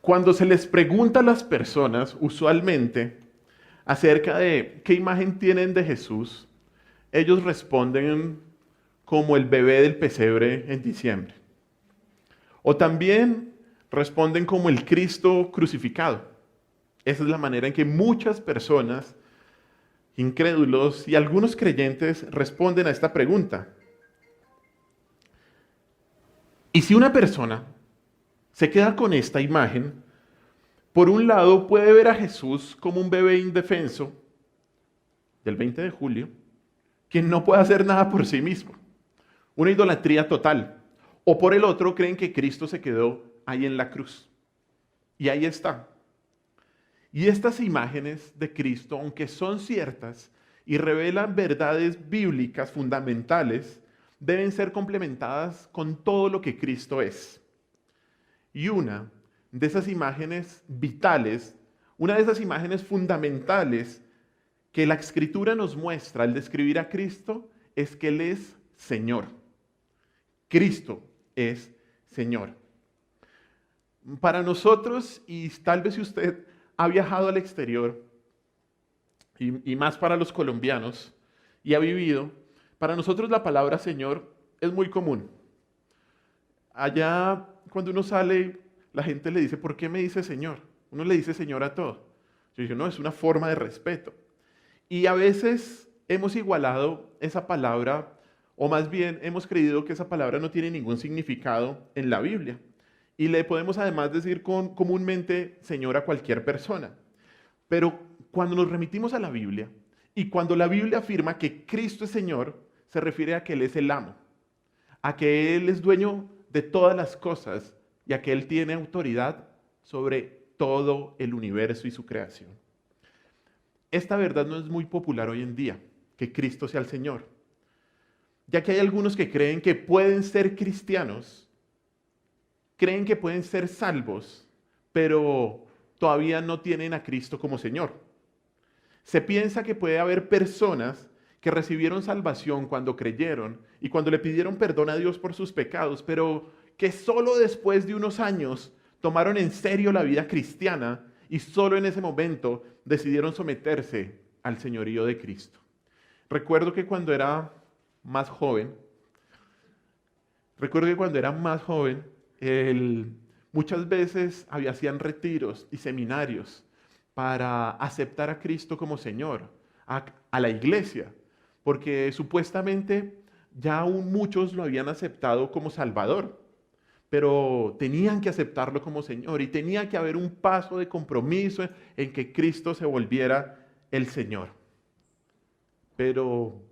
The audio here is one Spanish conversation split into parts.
Cuando se les pregunta a las personas, usualmente, acerca de qué imagen tienen de Jesús, ellos responden como el bebé del pesebre en diciembre. O también responden como el Cristo crucificado. Esa es la manera en que muchas personas, incrédulos y algunos creyentes responden a esta pregunta. Y si una persona se queda con esta imagen, por un lado puede ver a Jesús como un bebé indefenso del 20 de julio, quien no puede hacer nada por sí mismo. Una idolatría total. O por el otro creen que Cristo se quedó ahí en la cruz. Y ahí está. Y estas imágenes de Cristo, aunque son ciertas y revelan verdades bíblicas fundamentales, deben ser complementadas con todo lo que Cristo es. Y una de esas imágenes vitales, una de esas imágenes fundamentales que la Escritura nos muestra al describir a Cristo es que Él es Señor. Cristo es Señor. Para nosotros, y tal vez si usted ha viajado al exterior, y más para los colombianos, y ha vivido, para nosotros la palabra Señor es muy común. Allá, cuando uno sale, la gente le dice, ¿por qué me dice Señor? Uno le dice Señor a todo. Yo digo, no, es una forma de respeto. Y a veces hemos igualado esa palabra, o más bien hemos creído que esa palabra no tiene ningún significado en la Biblia. Y le podemos además decir comúnmente Señor a cualquier persona. Pero cuando nos remitimos a la Biblia, y cuando la Biblia afirma que Cristo es Señor, se refiere a que Él es el amo, a que Él es dueño de todas las cosas y a que Él tiene autoridad sobre todo el universo y su creación. Esta verdad no es muy popular hoy en día, que Cristo sea el Señor, ya que hay algunos que creen que pueden ser cristianos, creen que pueden ser salvos, pero todavía no tienen a Cristo como Señor. Se piensa que puede haber personas que recibieron salvación cuando creyeron y cuando le pidieron perdón a Dios por sus pecados, pero que solo después de unos años tomaron en serio la vida cristiana y solo en ese momento decidieron someterse al señorío de Cristo. Recuerdo que cuando era más joven, muchas veces hacían retiros y seminarios para aceptar a Cristo como Señor, a la iglesia, porque supuestamente ya aún muchos lo habían aceptado como Salvador, pero tenían que aceptarlo como Señor y tenía que haber un paso de compromiso en que Cristo se volviera el Señor. Pero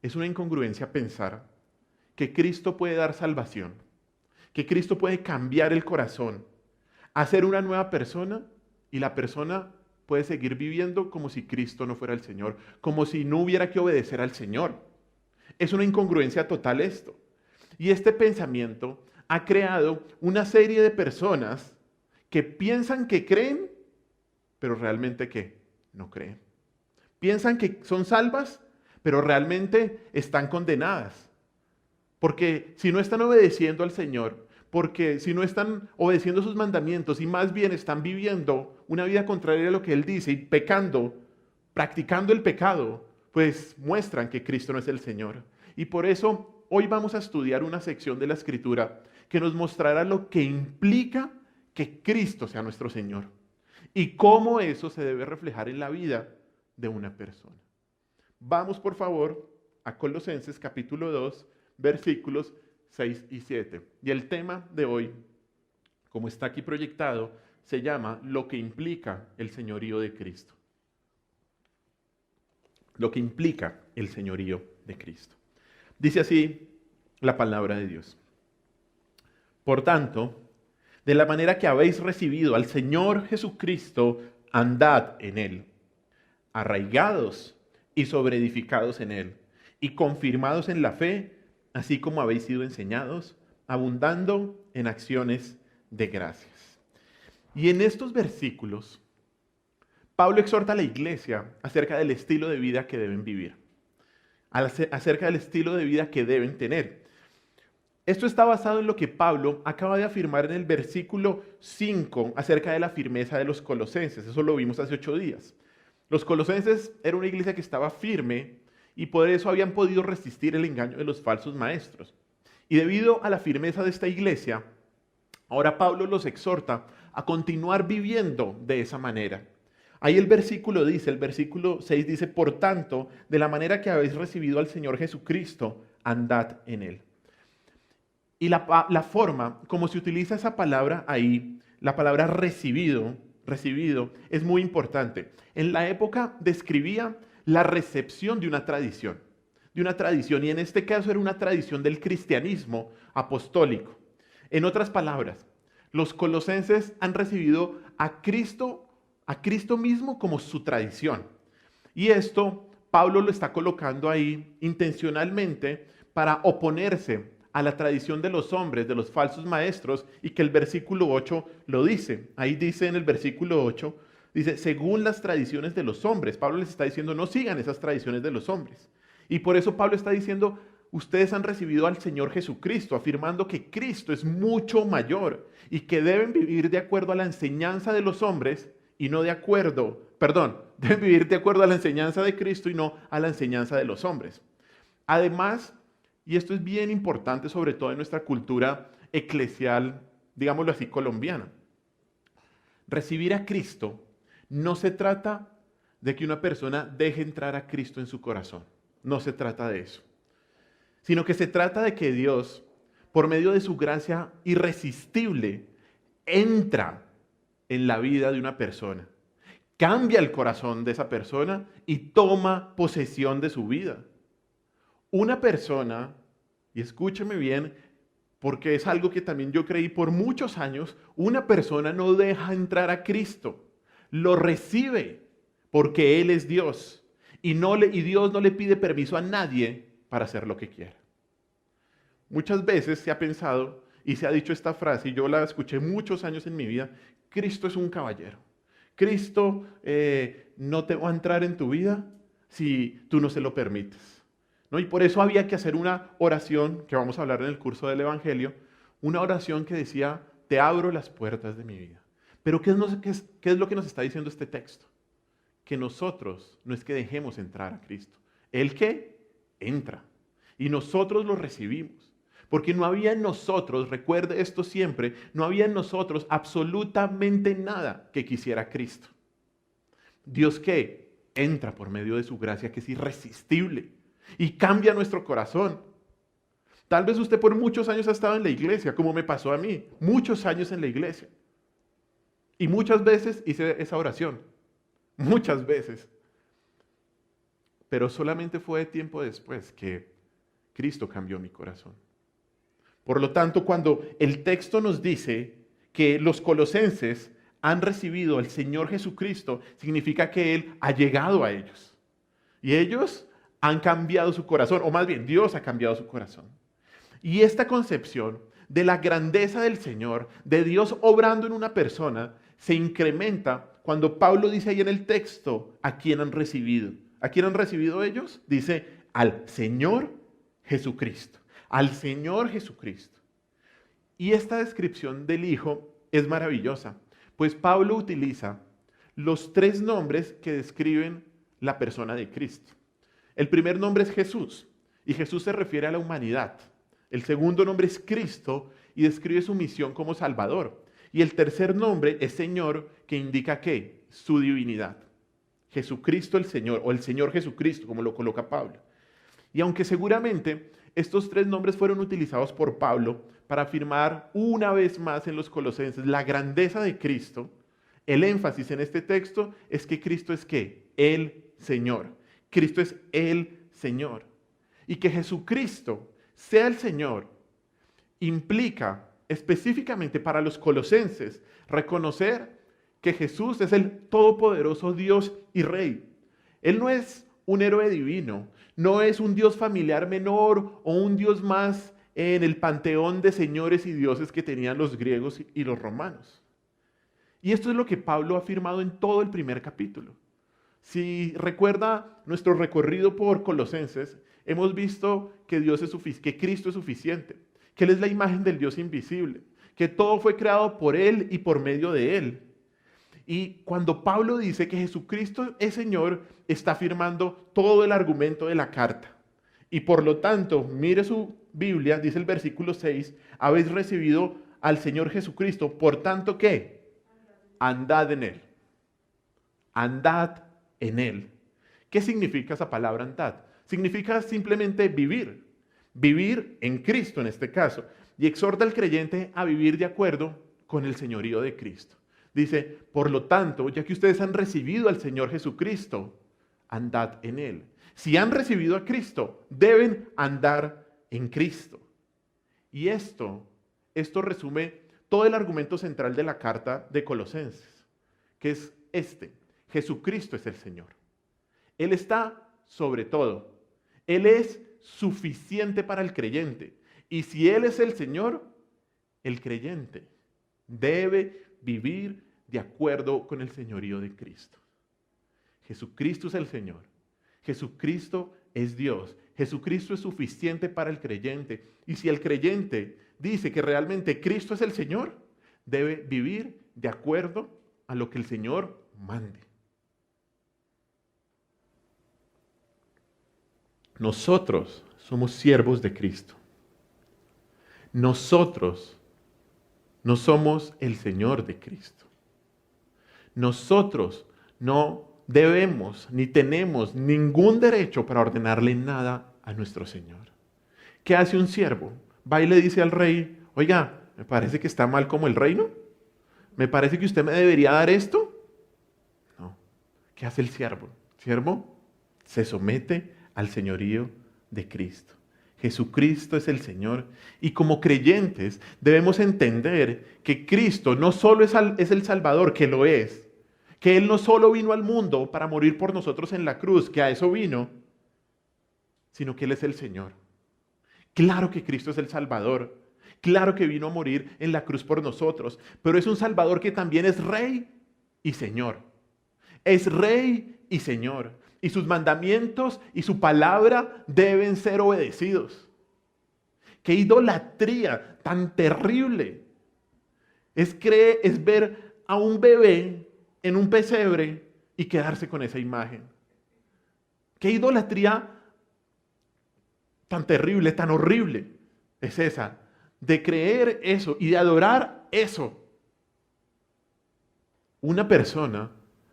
es una incongruencia pensar que Cristo puede dar salvación, que Cristo puede cambiar el corazón, hacer una nueva persona y la persona puede seguir viviendo como si Cristo no fuera el Señor, como si no hubiera que obedecer al Señor. Es una incongruencia total esto. Y este pensamiento ha creado una serie de personas que piensan que creen, pero realmente que no creen. Piensan que son salvas, pero realmente están condenadas. Porque si no están obedeciendo al Señor, porque si no están obedeciendo sus mandamientos y más bien están viviendo una vida contraria a lo que Él dice y pecando, practicando el pecado, pues muestran que Cristo no es el Señor. Y por eso hoy vamos a estudiar una sección de la Escritura que nos mostrará lo que implica que Cristo sea nuestro Señor y cómo eso se debe reflejar en la vida de una persona. Vamos por favor a Colosenses capítulo 2, versículos 6 y 7. Y el tema de hoy, como está aquí proyectado, se llama lo que implica el señorío de Cristo. Lo que implica el señorío de Cristo. Dice así la palabra de Dios. Por tanto, de la manera que habéis recibido al Señor Jesucristo, andad en Él, arraigados y sobreedificados en Él, y confirmados en la fe, así como habéis sido enseñados, abundando en acciones de gracias. Y en estos versículos, Pablo exhorta a la iglesia acerca del estilo de vida que deben vivir, acerca del estilo de vida que deben tener. Esto está basado en lo que Pablo acaba de afirmar en el versículo 5 acerca de la firmeza de los colosenses. Eso lo vimos hace 8 días. Los colosenses era una iglesia que estaba firme y por eso habían podido resistir el engaño de los falsos maestros. Y debido a la firmeza de esta iglesia, ahora Pablo los exhorta a continuar viviendo de esa manera. Ahí el versículo 6 dice, por tanto, de la manera que habéis recibido al Señor Jesucristo, andad en él. Y la forma como se utiliza esa palabra ahí, la palabra recibido, es muy importante. En la época describía la recepción de una tradición, y en este caso era una tradición del cristianismo apostólico. En otras palabras, los colosenses han recibido a Cristo mismo como su tradición. Y esto Pablo lo está colocando ahí intencionalmente para oponerse a la tradición de los hombres, de los falsos maestros, y que el versículo 8 lo dice. Ahí dice en el versículo 8, dice, según las tradiciones de los hombres. Pablo les está diciendo, no sigan esas tradiciones de los hombres. Y por eso Pablo está diciendo, ustedes han recibido al Señor Jesucristo, afirmando que Cristo es mucho mayor y que deben vivir de acuerdo a la enseñanza de los hombres y no deben vivir de acuerdo a la enseñanza de Cristo y no a la enseñanza de los hombres. Además, y esto es bien importante, sobre todo en nuestra cultura eclesial, digámoslo así, colombiana. Recibir a Cristo no se trata de que una persona deje entrar a Cristo en su corazón. No se trata de eso. Sino que se trata de que Dios, por medio de su gracia irresistible, entra en la vida de una persona, cambia el corazón de esa persona y toma posesión de su vida. Una persona, y escúcheme bien, porque es algo que también yo creí por muchos años, una persona no deja entrar a Cristo, lo recibe porque Él es Dios y Dios no le pide permiso a nadie para hacer lo que quiera. Muchas veces se ha pensado y se ha dicho esta frase, y yo la escuché muchos años en mi vida, Cristo es un caballero. Cristo no te va a entrar en tu vida si tú no se lo permites. ¿No? Y por eso había que hacer una oración, que vamos a hablar en el curso del Evangelio, una oración que decía, te abro las puertas de mi vida. Pero ¿qué es lo que nos está diciendo este texto? Que nosotros no es que dejemos entrar a Cristo. Él que entra. Y nosotros lo recibimos. Porque no había en nosotros, recuerde esto siempre, no había en nosotros absolutamente nada que quisiera Cristo. Dios que entra por medio de su gracia, que es irresistible, y cambia nuestro corazón. Tal vez usted por muchos años ha estado en la iglesia, como me pasó a mí, muchos años en la iglesia. Y muchas veces hice esa oración, muchas veces. Pero solamente fue tiempo después que Cristo cambió mi corazón. Por lo tanto, cuando el texto nos dice que los colosenses han recibido al Señor Jesucristo, significa que Él ha llegado a ellos. Y ellos han cambiado su corazón, o más bien Dios ha cambiado su corazón. Y esta concepción de la grandeza del Señor, de Dios obrando en una persona, se incrementa cuando Pablo dice ahí en el texto, ¿a quién han recibido? ¿A quién han recibido ellos? Dice, al Señor Jesucristo. Al Señor Jesucristo. Y esta descripción del Hijo es maravillosa, pues Pablo utiliza los 3 nombres que describen la persona de Cristo. El primer nombre es Jesús, y Jesús se refiere a la humanidad. El segundo nombre es Cristo, y describe su misión como Salvador. Y el tercer nombre es Señor, que indica ¿qué? Su divinidad. Jesucristo el Señor, o el Señor Jesucristo, como lo coloca Pablo. Y aunque seguramente estos 3 nombres fueron utilizados por Pablo para afirmar una vez más en los colosenses la grandeza de Cristo, el énfasis en este texto es que Cristo es ¿qué? El Señor. Cristo es el Señor. Y que Jesucristo sea el Señor implica específicamente para los colosenses reconocer que Jesús es el todopoderoso Dios y Rey. Él no es un héroe divino, no es un Dios familiar menor o un Dios más en el panteón de señores y dioses que tenían los griegos y los romanos. Y esto es lo que Pablo ha afirmado en todo el primer capítulo. Si recuerda nuestro recorrido por Colosenses, hemos visto que Cristo es suficiente. que Él es la imagen del Dios invisible, que todo fue creado por Él y por medio de Él. Y cuando Pablo dice que Jesucristo es Señor, está afirmando todo el argumento de la carta. Y por lo tanto, mire su Biblia, dice el versículo 6, habéis recibido al Señor Jesucristo, por tanto, ¿qué? Andad en Él. Andad en Él. ¿Qué significa esa palabra andad? Significa simplemente vivir. Vivir en Cristo en este caso. Y exhorta al creyente a vivir de acuerdo con el señorío de Cristo. Dice, por lo tanto, ya que ustedes han recibido al Señor Jesucristo, andad en Él. Si han recibido a Cristo, deben andar en Cristo. Y esto resume todo el argumento central de la carta de Colosenses, que es este: Jesucristo es el Señor. Él está sobre todo. Él es suficiente para el creyente. Y si Él es el Señor, el creyente debe vivir de acuerdo con el señorío de Cristo. Jesucristo es el Señor. Jesucristo es Dios. Jesucristo es suficiente para el creyente. Y si el creyente dice que realmente Cristo es el Señor, debe vivir de acuerdo a lo que el Señor mande. Nosotros somos siervos de Cristo. Nosotros no somos el Señor de Cristo. Nosotros no debemos ni tenemos ningún derecho para ordenarle nada a nuestro Señor. ¿Qué hace un siervo? Va y le dice al rey: oiga, me parece que está mal como el reino. ¿Me parece que usted me debería dar esto? No. ¿Qué hace el siervo? El siervo se somete al señorío de Cristo. Jesucristo es el Señor. Y como creyentes debemos entender que Cristo no solo es el Salvador, que lo es, que Él no solo vino al mundo para morir por nosotros en la cruz, que a eso vino, sino que Él es el Señor. Claro que Cristo es el Salvador. Claro que vino a morir en la cruz por nosotros, pero es un Salvador que también es Rey y Señor. Es Rey y Señor. Y sus mandamientos y su palabra deben ser obedecidos. ¡Qué idolatría tan terrible! Es ver a un bebé en un pesebre y quedarse con esa imagen. ¡Qué idolatría tan terrible, tan horrible es esa! De creer eso y de adorar eso. Una persona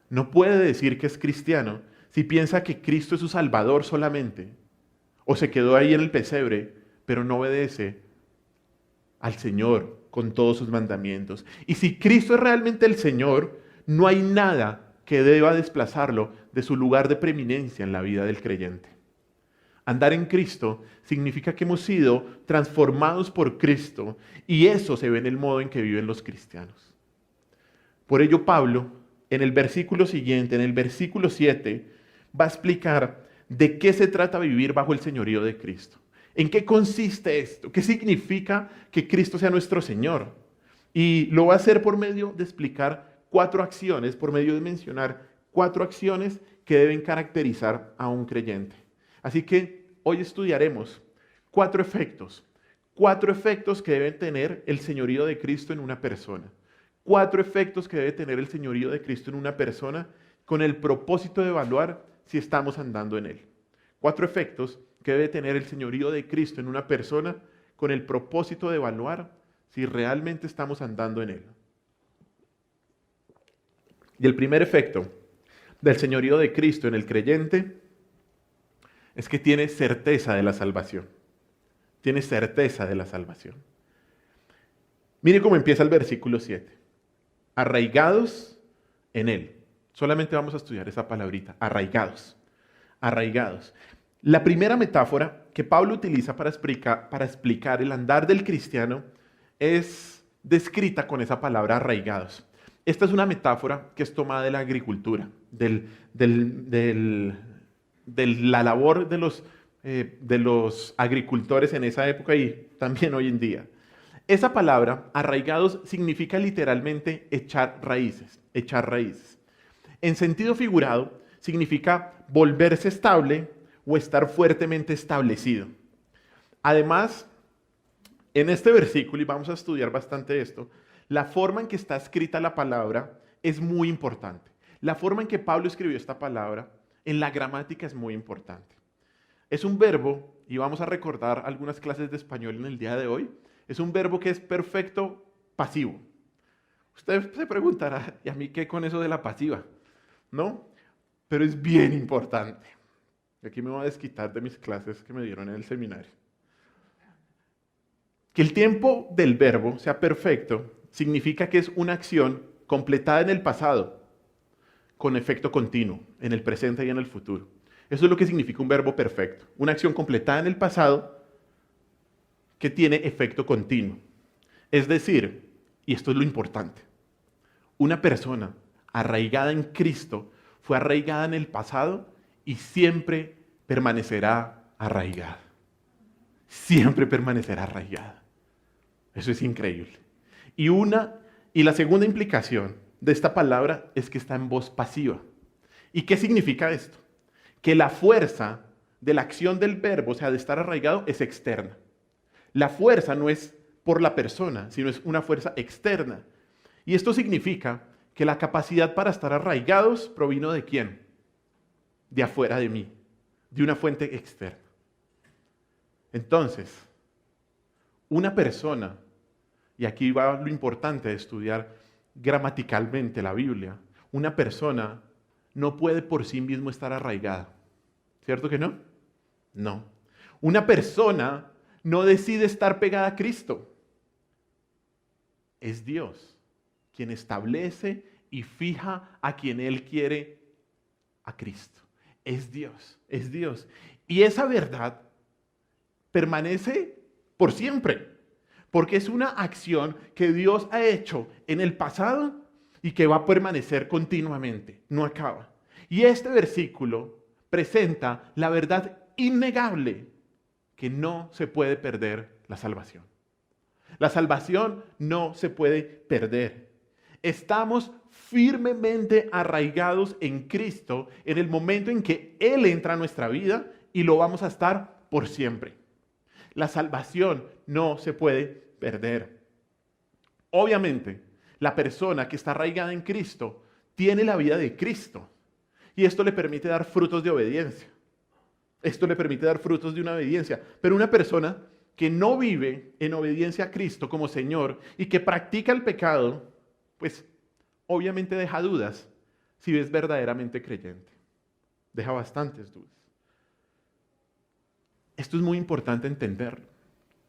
no puede decir que es cristiano si piensa que Cristo es su Salvador solamente, o se quedó ahí en el pesebre, pero no obedece al Señor con todos sus mandamientos. Y si Cristo es realmente el Señor, no hay nada que deba desplazarlo de su lugar de preeminencia en la vida del creyente. Andar en Cristo significa que hemos sido transformados por Cristo, y eso se ve en el modo en que viven los cristianos. Por ello Pablo, en el versículo siguiente, en el versículo 7, va a explicar de qué se trata vivir bajo el señorío de Cristo. ¿En qué consiste esto? ¿Qué significa que Cristo sea nuestro Señor? Y lo va a hacer por medio de explicar 4 acciones, por medio de mencionar 4 acciones que deben caracterizar a un creyente. Así que hoy estudiaremos 4 efectos. 4 efectos que deben tener el señorío de Cristo en una persona. 4 efectos que debe tener el señorío de Cristo en una persona con el propósito de evaluar si estamos andando en Él. 4 efectos que debe tener el señorío de Cristo en una persona con el propósito de evaluar si realmente estamos andando en Él. Y el primer efecto del señorío de Cristo en el creyente es que tiene certeza de la salvación. Tiene certeza de la salvación. Mire cómo empieza el versículo 7. Arraigados en Él. Solamente vamos a estudiar esa palabrita, arraigados. Arraigados. La primera metáfora que Pablo utiliza para explicar el andar del cristiano es descrita con esa palabra arraigados. Esta es una metáfora que es tomada de la agricultura, de la labor de los agricultores en esa época y también hoy en día. Esa palabra, arraigados, significa literalmente echar raíces, echar raíces. En sentido figurado, significa volverse estable o estar fuertemente establecido. Además, En este versículo, y vamos a estudiar bastante esto, la forma en que está escrita la palabra es muy importante. La forma en que Pablo escribió esta palabra en la gramática es muy importante. Es un verbo, y vamos a recordar algunas clases de español en el día de hoy, es un verbo que es perfecto pasivo. Usted se preguntará, ¿y a mí qué con eso de la pasiva? ¿No? Pero es bien importante. Aquí me voy a desquitar de mis clases que me dieron en el seminario. Que el tiempo del verbo sea perfecto significa que es una acción completada en el pasado con efecto continuo, en el presente y en el futuro. Eso es lo que significa un verbo perfecto. Una acción completada en el pasado que tiene efecto continuo. Es decir, y esto es lo importante, una persona arraigada en Cristo fue arraigada en el pasado y siempre permanecerá arraigada. Siempre permanecerá arraigada. Eso es increíble. Y la segunda implicación de esta palabra es que está en voz pasiva. ¿Y qué significa esto? Que la fuerza de la acción del verbo, o sea, de estar arraigado, es externa. La fuerza no es por la persona, sino es una fuerza externa. Y esto significa que la capacidad para estar arraigados provino ¿de quién? De afuera de mí, de una fuente externa. Entonces, una persona, y aquí va lo importante de estudiar gramaticalmente la Biblia, una persona no puede por sí mismo estar arraigada. ¿Cierto que no? No. Una persona no decide estar pegada a Cristo. Es Dios quien establece y fija a quien Él quiere a Cristo. Es Dios, es Dios. Y esa verdad permanece por siempre, porque es una acción que Dios ha hecho en el pasado y que va a permanecer continuamente, no acaba. Y este versículo presenta la verdad innegable que no se puede perder la salvación. La salvación no se puede perder. Estamos firmemente arraigados en Cristo en el momento en que Él entra a nuestra vida y lo vamos a estar por siempre. La salvación no se puede perder. Obviamente, la persona que está arraigada en Cristo tiene la vida de Cristo y esto le permite dar frutos de obediencia. Esto le permite dar frutos de una obediencia. Pero una persona que no vive en obediencia a Cristo como Señor y que practica el pecado, pues obviamente deja dudas si es verdaderamente creyente. Deja bastantes dudas. Esto es muy importante entenderlo.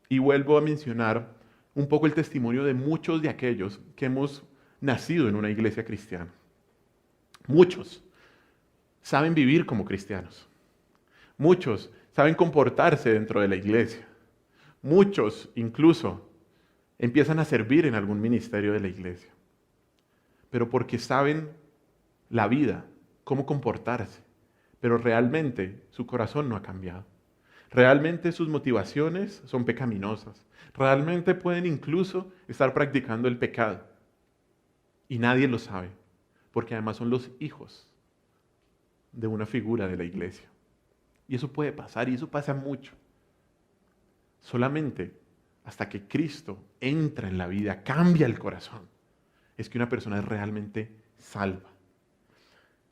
Y vuelvo a mencionar un poco el testimonio de muchos de aquellos que hemos nacido en una iglesia cristiana. Muchos saben vivir como cristianos. Muchos saben comportarse dentro de la iglesia. Muchos incluso empiezan a servir en algún ministerio de la iglesia. Pero porque saben la vida, cómo comportarse. Pero realmente su corazón no ha cambiado. Realmente sus motivaciones son pecaminosas. Realmente pueden incluso estar practicando el pecado. Y nadie lo sabe, porque además son los hijos de una figura de la iglesia. Y eso puede pasar, y eso pasa mucho. Solamente hasta que Cristo entra en la vida, cambia el corazón, es que una persona es realmente salva.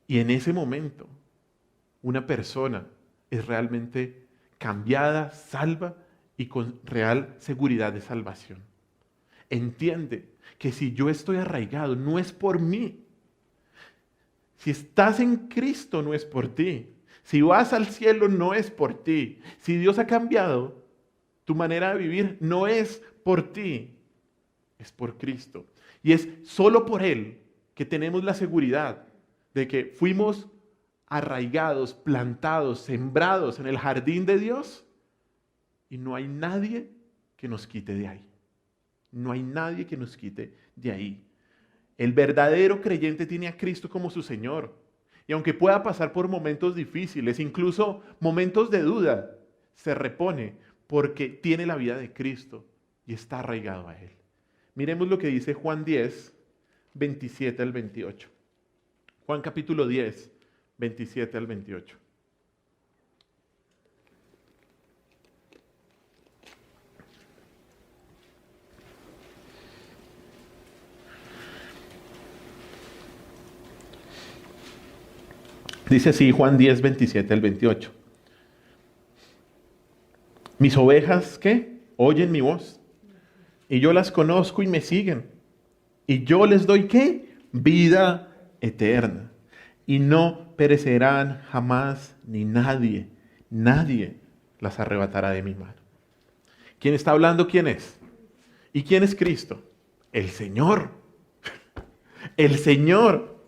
Y en ese momento, una persona es realmente cambiada, salva y con real seguridad de salvación. Entiende que si yo estoy arraigado, no es por mí. Si estás en Cristo, no es por ti. Si vas al cielo, no es por ti. Si Dios ha cambiado tu manera de vivir, no es por ti, es por Cristo. Y es solo por Él que tenemos la seguridad de que fuimos arraigados, plantados, sembrados en el jardín de Dios y no hay nadie que nos quite de ahí. No hay nadie que nos quite de ahí. El verdadero creyente tiene a Cristo como su Señor. Y aunque pueda pasar por momentos difíciles, incluso momentos de duda, se repone porque tiene la vida de Cristo y está arraigado a Él. Miremos lo que dice Juan 10, 27 al 28. Juan capítulo 10, 27 al 28. Dice así Juan 10, 27 al 28. Mis ovejas, ¿qué? Oyen mi voz. Y yo las conozco y me siguen. Y yo les doy, ¿qué? Vida eterna. Y no perecerán jamás, ni nadie las arrebatará de mi mano. ¿Quién está hablando? ¿Quién es? ¿Y quién es Cristo? El Señor. El Señor.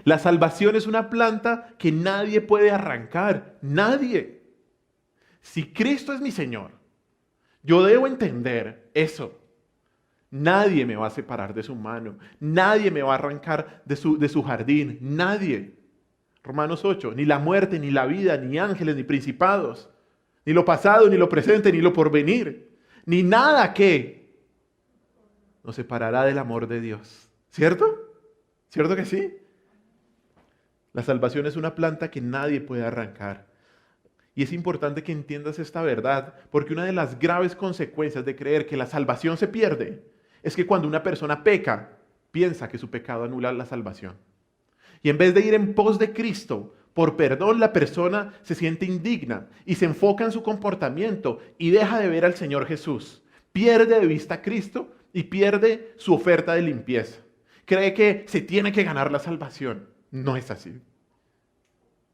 La salvación es una planta que nadie puede arrancar. Nadie. Si Cristo es mi Señor, yo debo entender eso. Nadie me va a separar de su mano. Nadie me va a arrancar de su jardín. Nadie. Romanos 8. Ni la muerte, ni la vida, ni ángeles, ni principados. Ni lo pasado, ni lo presente, ni lo porvenir. Ni nada que nos separará del amor de Dios. ¿Cierto? ¿Cierto que sí? La salvación es una planta que nadie puede arrancar. Y es importante que entiendas esta verdad, porque una de las graves consecuencias de creer que la salvación se pierde es que cuando una persona peca, piensa que su pecado anula la salvación. Y en vez de ir en pos de Cristo, por perdón, la persona se siente indigna y se enfoca en su comportamiento y deja de ver al Señor Jesús. Pierde de vista a Cristo y pierde su oferta de limpieza. Cree que se tiene que ganar la salvación. No es así.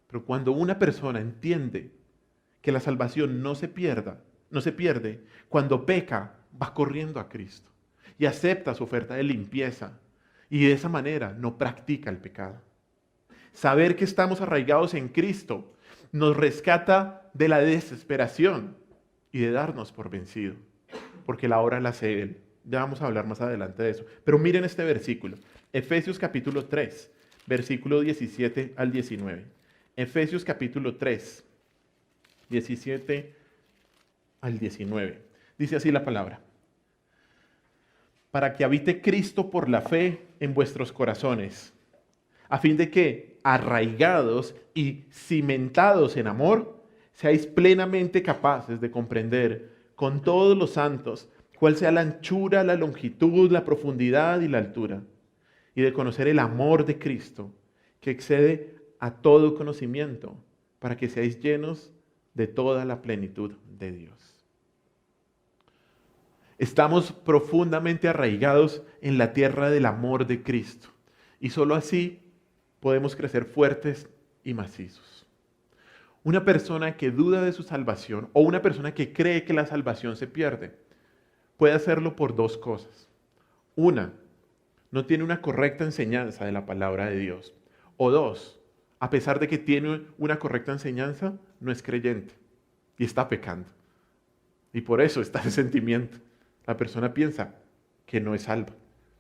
Pero cuando una persona entiende que la salvación no se pierde, cuando peca, va corriendo a Cristo y acepta su oferta de limpieza y de esa manera no practica el pecado. Saber que estamos arraigados en Cristo nos rescata de la desesperación y de darnos por vencido, porque la obra la hace Él. Ya vamos a hablar más adelante de eso. Pero miren este versículo, Efesios capítulo 3, versículo 17 al 19. Efesios capítulo 3, 17 al 19. Dice así la palabra. Para que habite Cristo por la fe en vuestros corazones, a fin de que, arraigados y cimentados en amor, seáis plenamente capaces de comprender con todos los santos cuál sea la anchura, la longitud, la profundidad y la altura, y de conocer el amor de Cristo, que excede a todo conocimiento, para que seáis llenos de toda la plenitud de Dios. Estamos profundamente arraigados en la tierra del amor de Cristo, y solo así podemos crecer fuertes y macizos. Una persona que duda de su salvación o una persona que cree que la salvación se pierde, puede hacerlo por dos cosas. Una, no tiene una correcta enseñanza de la palabra de Dios. O dos, a pesar de que tiene una correcta enseñanza, no es creyente y está pecando. Y por eso está ese sentimiento. La persona piensa que no es salva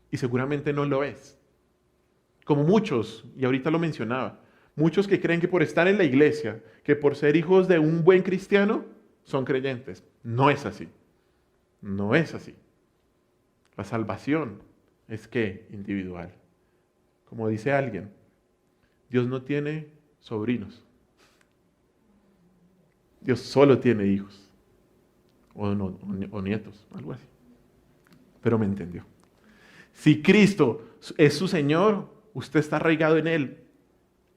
y seguramente no lo es. Como muchos, y ahorita lo mencionaba, muchos que creen que por estar en la iglesia, que por ser hijos de un buen cristiano, son creyentes. No es así. No es así. La salvación es que individual. Como dice alguien, Dios no tiene sobrinos. Dios solo tiene hijos. O nietos, algo así. Pero me entendió. Si Cristo es su Señor, usted está arraigado en Él.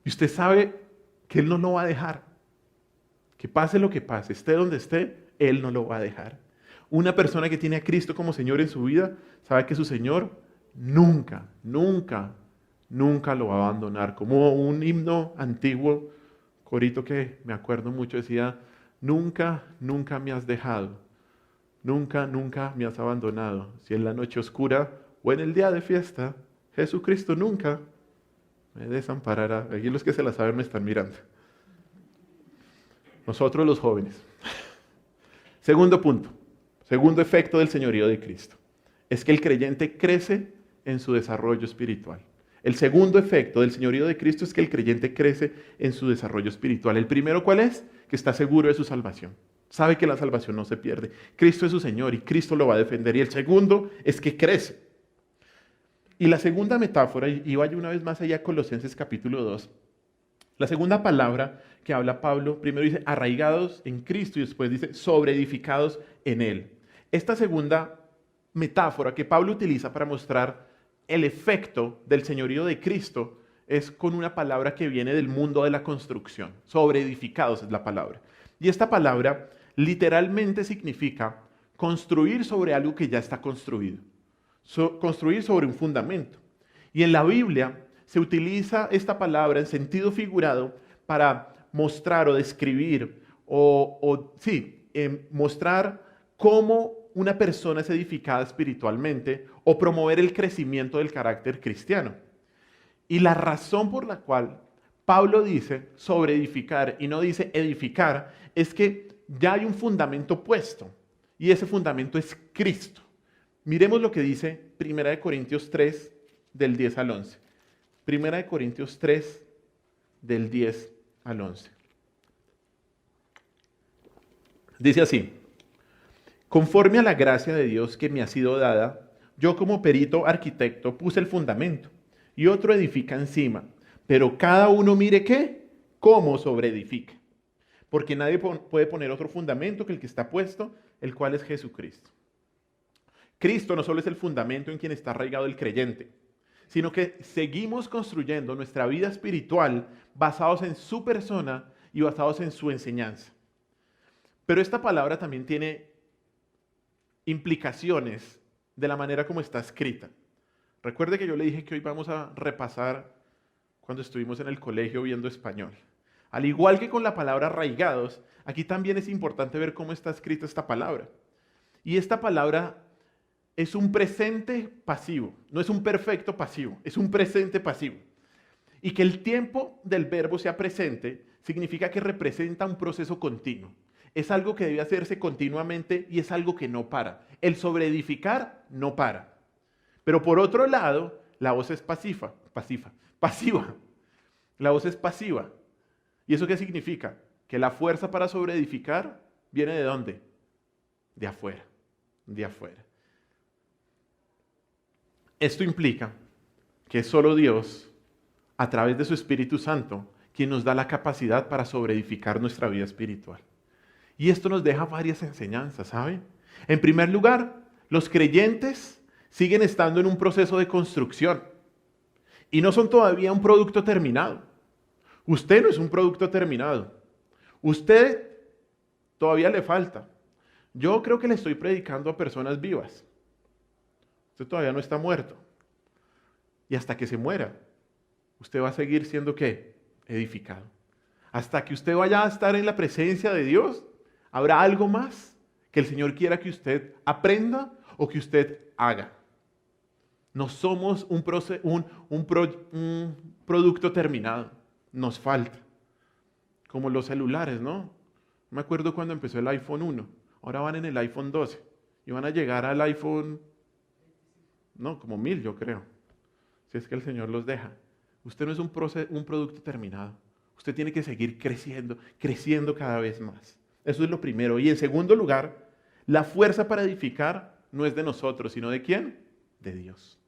Y usted sabe que Él no lo va a dejar. Que pase lo que pase, esté donde esté, Él no lo va a dejar. Una persona que tiene a Cristo como Señor en su vida, sabe que su Señor nunca lo va a abandonar. Como un himno antiguo, corito que me acuerdo mucho, decía, nunca me has dejado, nunca me has abandonado. Si en la noche oscura o en el día de fiesta, Jesucristo nunca me desamparará. Aquí los que se la saben me están mirando. Nosotros los jóvenes. Segundo punto, segundo efecto del señorío de Cristo, es que el creyente crece en su desarrollo espiritual. El segundo efecto del señorío de Cristo es que el creyente crece en su desarrollo espiritual. El primero, ¿cuál es? Que está seguro de su salvación. Sabe que la salvación no se pierde. Cristo es su Señor y Cristo lo va a defender. Y el segundo es que crece. Y la segunda metáfora, y vaya una vez más allá a Colosenses capítulo 2, la segunda palabra que habla Pablo, primero dice arraigados en Cristo y después dice sobreedificados en Él. Esta segunda metáfora que Pablo utiliza para mostrar el efecto del señorío de Cristo es con una palabra que viene del mundo de la construcción. Sobre edificados es la palabra. Y esta palabra literalmente significa construir sobre algo que ya está construido. Construir sobre un fundamento. Y en la Biblia se utiliza esta palabra en sentido figurado para mostrar o describir mostrar cómo una persona es edificada espiritualmente o promover el crecimiento del carácter cristiano. Y la razón por la cual Pablo dice sobre edificar y no dice edificar es que ya hay un fundamento puesto y ese fundamento es Cristo. Miremos lo que dice 1 Corintios 3 del 10 al 11. 1 Corintios 3 del 10 al 11. Dice así: conforme a la gracia de Dios que me ha sido dada, yo como perito arquitecto puse el fundamento y otro edifica encima, pero cada uno mire qué, cómo sobreedifica. Porque nadie puede poner otro fundamento que el que está puesto, el cual es Jesucristo. Cristo no solo es el fundamento en quien está arraigado el creyente, sino que seguimos construyendo nuestra vida espiritual basados en su persona y basados en su enseñanza. Pero esta palabra también tiene implicaciones de la manera como está escrita. Recuerde que yo le dije que hoy vamos a repasar cuando estuvimos en el colegio viendo español. Al igual que con la palabra arraigados, aquí también es importante ver cómo está escrita esta palabra. Y esta palabra es un presente pasivo, no es un perfecto pasivo, es un presente pasivo. Y que el tiempo del verbo sea presente significa que representa un proceso continuo. Es algo que debe hacerse continuamente y es algo que no para. El sobreedificar no para. Pero por otro lado, la voz es pasiva. La voz es pasiva. ¿Y eso qué significa? Que la fuerza para sobreedificar viene ¿de dónde? De afuera. De afuera. Esto implica que es solo Dios, a través de su Espíritu Santo, quien nos da la capacidad para sobreedificar nuestra vida espiritual. Y esto nos deja varias enseñanzas, ¿saben? En primer lugar, los creyentes siguen estando en un proceso de construcción y no son todavía un producto terminado. Usted no es un producto terminado. Usted todavía le falta. Yo creo que le estoy predicando a personas vivas. Usted todavía no está muerto. Y hasta que se muera, usted va a seguir siendo ¿qué? Edificado. Hasta que usted vaya a estar en la presencia de Dios, ¿habrá algo más que el Señor quiera que usted aprenda o que usted haga? No somos un producto terminado. Nos falta. Como los celulares, ¿no? Me acuerdo cuando empezó el iPhone 1. Ahora van en el iPhone 12. Y van a llegar al iPhone, no, como 1000 yo creo. Si es que el Señor los deja. Usted no es un producto terminado. Usted tiene que seguir creciendo, creciendo cada vez más. Eso es lo primero. Y en segundo lugar, la fuerza para edificar no es de nosotros, sino ¿de quién? De Dios.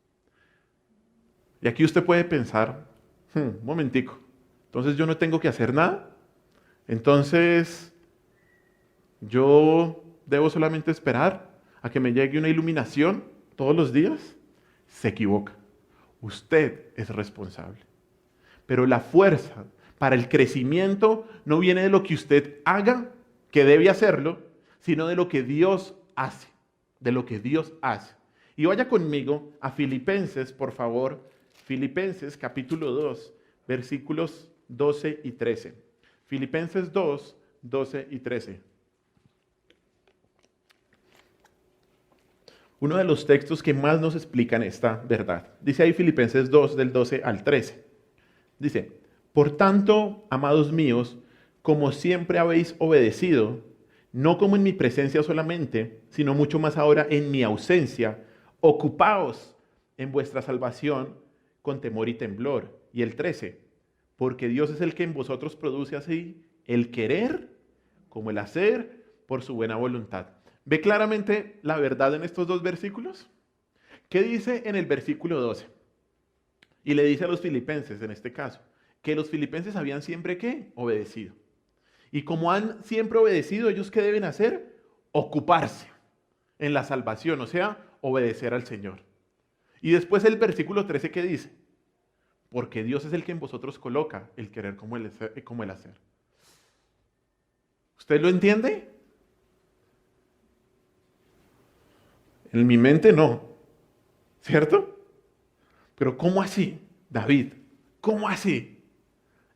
Y aquí usted puede pensar, un momentico, entonces yo no tengo que hacer nada. Entonces, yo debo solamente esperar a que me llegue una iluminación todos los días. Se equivoca. Usted es responsable. Pero la fuerza para el crecimiento no viene de lo que usted haga, que debe hacerlo, sino de lo que Dios hace. De lo que Dios hace. Y vaya conmigo a Filipenses, por favor. Filipenses capítulo 2, versículos 12 y 13. Filipenses 2, 12 y 13. Uno de los textos que más nos explican esta verdad. Dice ahí Filipenses 2, del 12 al 13. Dice: por tanto, amados míos, como siempre habéis obedecido, no como en mi presencia solamente, sino mucho más ahora en mi ausencia, ocupaos en vuestra salvación con temor y temblor. Y el 13, porque Dios es el que en vosotros produce así el querer como el hacer por su buena voluntad. ¿Ve claramente la verdad en estos dos versículos? ¿Qué dice en el versículo 12? Y le dice a los filipenses, en este caso, que los filipenses habían siempre ¿qué? Obedecido. Y como han siempre obedecido, ¿ellos qué deben hacer? Ocuparse en la salvación, o sea, obedecer al Señor. Y después el versículo 13, ¿qué dice? porque Dios es el que en vosotros coloca el querer como el hacer. ¿Usted lo entiende? En mi mente no, ¿cierto? Pero ¿cómo así, David? ¿Cómo así?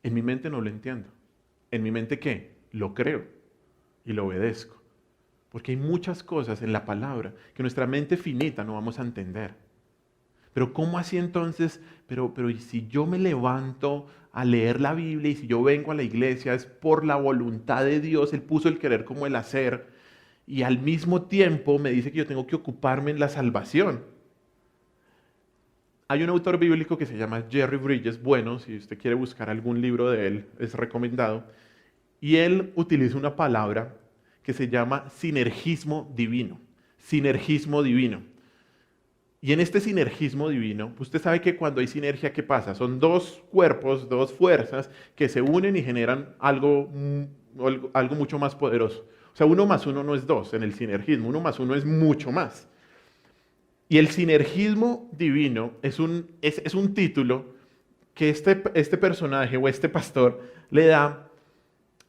En mi mente no lo entiendo. ¿En mi mente qué? Lo creo y lo obedezco. Porque hay muchas cosas en la palabra que nuestra mente finita no vamos a entender. Pero ¿cómo así entonces? Pero ¿y si yo me levanto a leer la Biblia y si yo vengo a la iglesia es por la voluntad de Dios, Él puso el querer como el hacer y al mismo tiempo me dice que yo tengo que ocuparme en la salvación? Hay un autor bíblico que se llama Jerry Bridges, bueno, si usted quiere buscar algún libro de él, es recomendado, y él utiliza una palabra que se llama sinergismo divino. Sinergismo divino. Y en este sinergismo divino, usted sabe que cuando hay sinergia, ¿qué pasa? Son dos cuerpos, dos fuerzas que se unen y generan algo mucho más poderoso. O sea, 1 más 1 no es 2 en el sinergismo, 1 más 1 es mucho más. Y el sinergismo divino es un título que este personaje o este pastor le da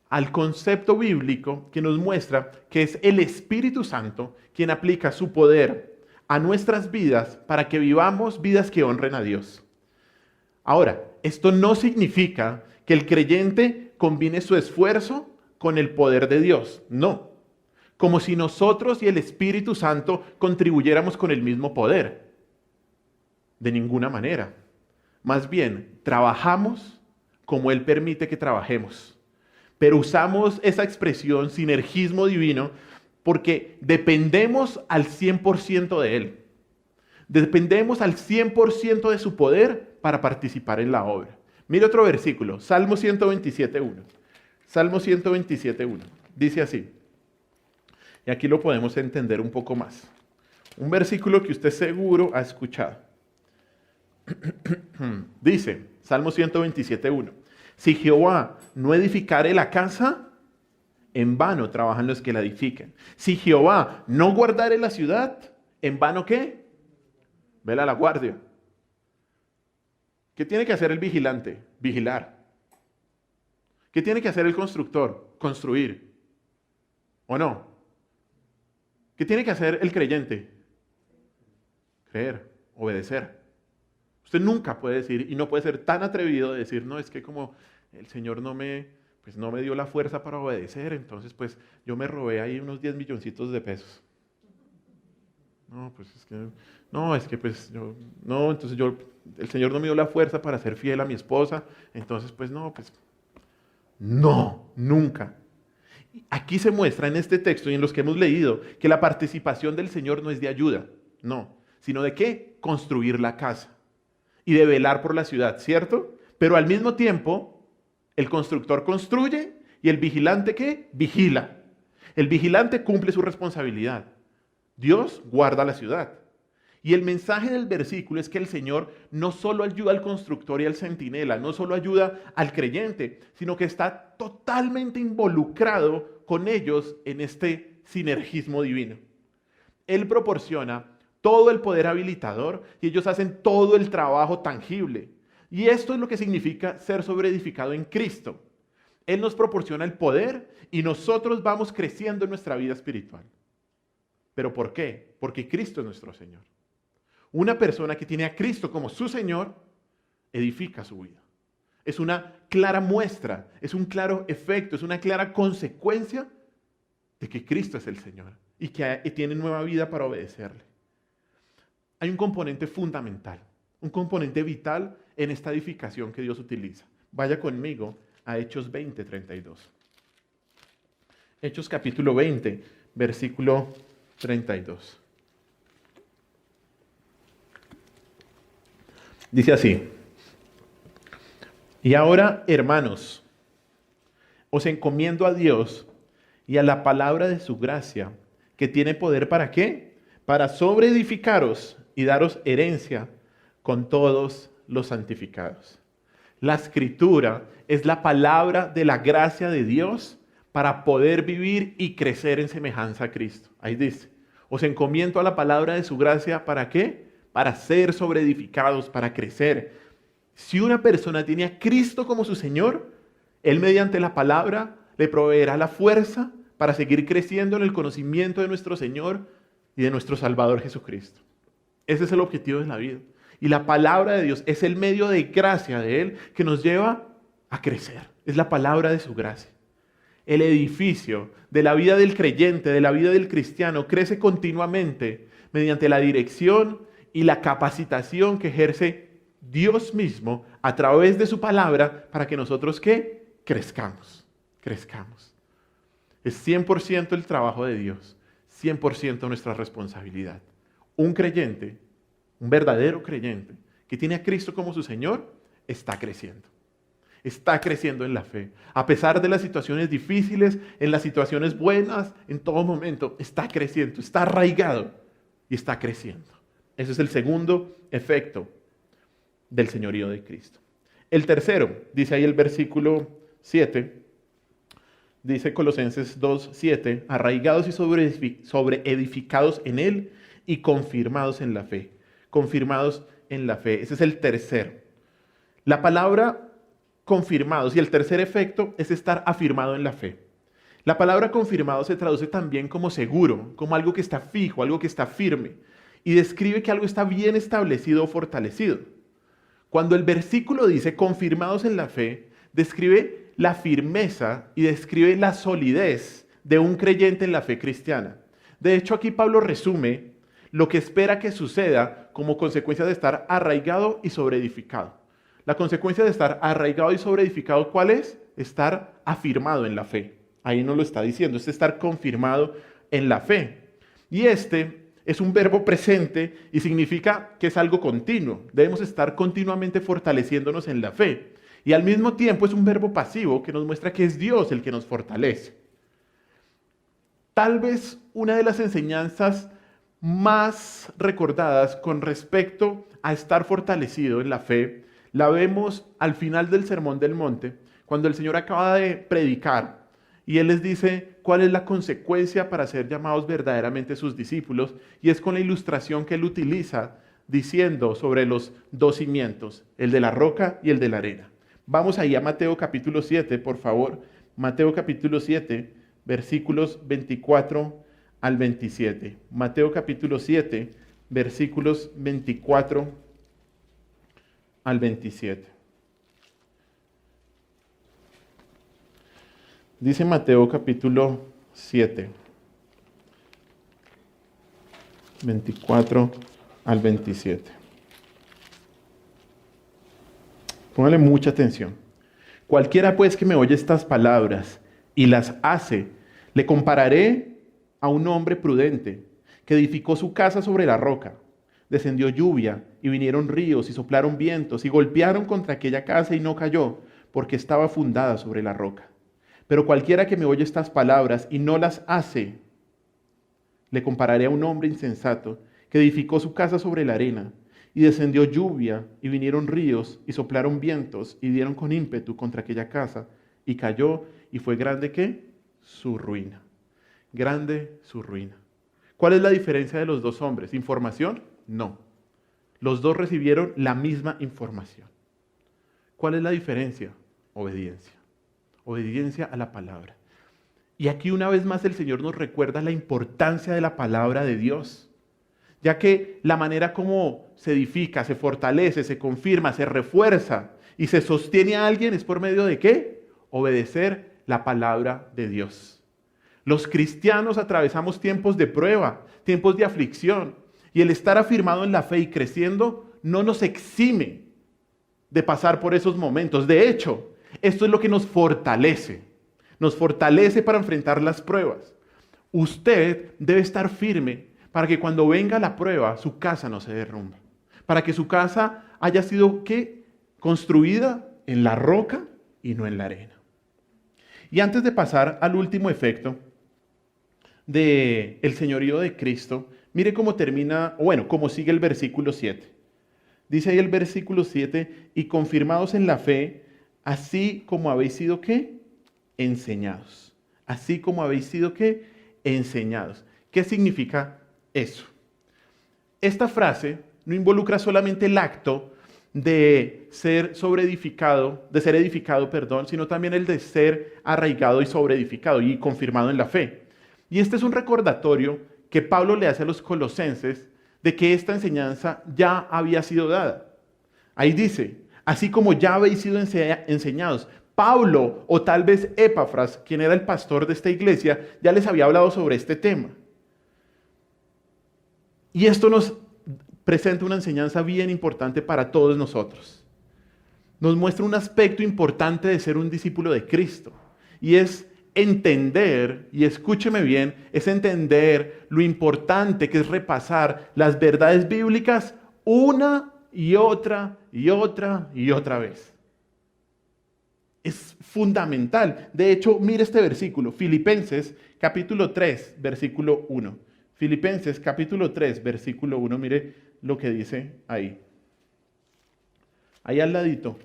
al concepto bíblico que nos muestra que es el Espíritu Santo quien aplica su poder a nuestras vidas para que vivamos vidas que honren a Dios. Ahora, esto no significa que el creyente combine su esfuerzo con el poder de Dios, no. Como si nosotros y el Espíritu Santo contribuyéramos con el mismo poder. De ninguna manera. Más bien, trabajamos como Él permite que trabajemos. Pero usamos esa expresión sinergismo divino porque dependemos al 100% de Él. Dependemos al 100% de su poder para participar en la obra. Mire otro versículo, Salmo 127.1. Salmo 127.1. Dice así. Y aquí lo podemos entender un poco más. Un versículo que usted seguro ha escuchado. Dice, Salmo 127.1. Si Jehová no edificare la casa, en vano trabajan los que la edifiquen. Si Jehová no guardare la ciudad, ¿en vano qué? Vela la guardia. ¿Qué tiene que hacer el vigilante? Vigilar. ¿Qué tiene que hacer el constructor? Construir. ¿O no? ¿Qué tiene que hacer el creyente? Creer, obedecer. Usted nunca puede decir, y no puede ser tan atrevido de decir, no, es que como el Señor no me dio la fuerza para obedecer, entonces pues yo me robé ahí unos 10 milloncitos de pesos. El Señor no me dio la fuerza para ser fiel a mi esposa, entonces no, nunca. Aquí se muestra en este texto y en los que hemos leído que la participación del Señor no es de ayuda, no, sino de ¿qué? Construir la casa y de velar por la ciudad, ¿cierto? Pero al mismo tiempo, el constructor construye y el vigilante ¿qué? Vigila. El vigilante cumple su responsabilidad. Dios guarda la ciudad. Y el mensaje del versículo es que el Señor no solo ayuda al constructor y al centinela, no solo ayuda al creyente, sino que está totalmente involucrado con ellos en este sinergismo divino. Él proporciona todo el poder habilitador y ellos hacen todo el trabajo tangible. Y esto es lo que significa ser sobreedificado en Cristo. Él nos proporciona el poder y nosotros vamos creciendo en nuestra vida espiritual. ¿Pero por qué? Porque Cristo es nuestro Señor. Una persona que tiene a Cristo como su Señor, edifica su vida. Es una clara muestra, es un claro efecto, es una clara consecuencia de que Cristo es el Señor y que tiene nueva vida para obedecerle. Hay un componente fundamental, un componente vital en esta edificación que Dios utiliza. Vaya conmigo a Hechos 20:32. Hechos capítulo 20, versículo 32. Dice así: y ahora, hermanos, os encomiendo a Dios y a la palabra de su gracia, que tiene poder ¿para qué? Para sobreedificaros y daros herencia con todos los santificados. La Escritura es la palabra de la gracia de Dios para poder vivir y crecer en semejanza a Cristo. Ahí dice, os encomiendo a la palabra de su gracia ¿para qué? Para ser sobreedificados, para crecer. Si una persona tiene a Cristo como su Señor, Él mediante la palabra le proveerá la fuerza para seguir creciendo en el conocimiento de nuestro Señor y de nuestro Salvador Jesucristo. Ese es el objetivo de la vida. Y la palabra de Dios es el medio de gracia de Él que nos lleva a crecer. Es la palabra de su gracia. El edificio de la vida del creyente, de la vida del cristiano, crece continuamente mediante la dirección y la capacitación que ejerce Dios mismo a través de su palabra para que nosotros, ¿qué? Crezcamos. Es 100% el trabajo de Dios, 100% nuestra responsabilidad. Un creyente, un verdadero creyente que tiene a Cristo como su Señor, está creciendo. Está creciendo en la fe. A pesar de las situaciones difíciles, en las situaciones buenas, en todo momento, está creciendo, está arraigado y está creciendo. Ese es el segundo efecto del señorío de Cristo. El tercero, dice ahí el versículo 7, dice Colosenses 2:7, arraigados y sobreedificados en Él y confirmados en la fe. Confirmados en la fe. Ese es el tercero. La palabra confirmados y el tercer efecto es estar afirmado en la fe. La palabra confirmado se traduce también como seguro, como algo que está fijo, algo que está firme y describe que algo está bien establecido o fortalecido. Cuando el versículo dice confirmados en la fe, describe la firmeza y describe la solidez de un creyente en la fe cristiana. De hecho, aquí Pablo resume lo que espera que suceda como consecuencia de estar arraigado y sobreedificado. La consecuencia de estar arraigado y sobreedificado, ¿cuál es? Estar afirmado en la fe. Ahí nos lo está diciendo, es estar confirmado en la fe. Y este es un verbo presente y significa que es algo continuo. Debemos estar continuamente fortaleciéndonos en la fe. Y al mismo tiempo es un verbo pasivo que nos muestra que es Dios el que nos fortalece. Tal vez una de las enseñanzas más recordadas con respecto a estar fortalecido en la fe la vemos al final del Sermón del Monte, cuando el Señor acaba de predicar y Él les dice cuál es la consecuencia para ser llamados verdaderamente sus discípulos, y es con la ilustración que Él utiliza diciendo sobre los dos cimientos, el de la roca y el de la arena. Vamos ahí a Mateo capítulo 7, por favor. Mateo capítulo 7, versículos 24 al 27. Mateo capítulo 7, versículos 24 al 27. Dice Mateo capítulo 7, 24 al 27. Póngale mucha atención. Cualquiera pues que me oye estas palabras y las hace, le compararé a un hombre prudente que edificó su casa sobre la roca. Descendió lluvia y vinieron ríos y soplaron vientos y golpearon contra aquella casa y no cayó, porque estaba fundada sobre la roca. Pero cualquiera que me oye estas palabras y no las hace, le compararé a un hombre insensato que edificó su casa sobre la arena. Y descendió lluvia y vinieron ríos y soplaron vientos y dieron con ímpetu contra aquella casa y cayó, y fue grande ¿qué? Su ruina. Grande su ruina. ¿Cuál es la diferencia de los dos hombres? ¿Información? No. Los dos recibieron la misma información. ¿Cuál es la diferencia? Obediencia. Obediencia a la palabra. Y aquí una vez más el Señor nos recuerda la importancia de la palabra de Dios, ya que la manera como se edifica, se fortalece, se confirma, se refuerza y se sostiene a alguien es por medio de ¿qué? Obedecer la palabra de Dios. Los cristianos atravesamos tiempos de prueba, tiempos de aflicción, y el estar afirmado en la fe y creciendo no nos exime de pasar por esos momentos. De hecho, esto es lo que nos fortalece para enfrentar las pruebas. Usted debe estar firme para que cuando venga la prueba, su casa no se derrumbe. Para que su casa haya sido, ¿qué? Construida en la roca y no en la arena. Y antes de pasar al último efecto del señorío de Cristo, mire cómo termina, o bueno, cómo sigue el versículo 7. Dice ahí el versículo 7, y confirmados en la fe, así como habéis sido, ¿qué? Enseñados. Así como habéis sido, ¿qué? Enseñados. ¿Qué significa eso? Esta frase no involucra solamente el acto de ser edificado, perdón, sino también el de ser arraigado y sobreedificado y confirmado en la fe. Y este es un recordatorio que Pablo le hace a los colosenses de que esta enseñanza ya había sido dada. Ahí dice, así como ya habéis sido enseñados. Pablo, o tal vez Epafras, quien era el pastor de esta iglesia, ya les había hablado sobre este tema. Y esto nos presenta una enseñanza bien importante para todos nosotros. Nos muestra un aspecto importante de ser un discípulo de Cristo. Y es entender, y escúcheme bien, es entender lo importante que es repasar las verdades bíblicas una y otra y otra y otra vez. Es fundamental. De hecho, mire este versículo, Filipenses capítulo 3, versículo 1. Filipenses capítulo 3, versículo 1, mire lo que dice ahí. Ahí al ladito,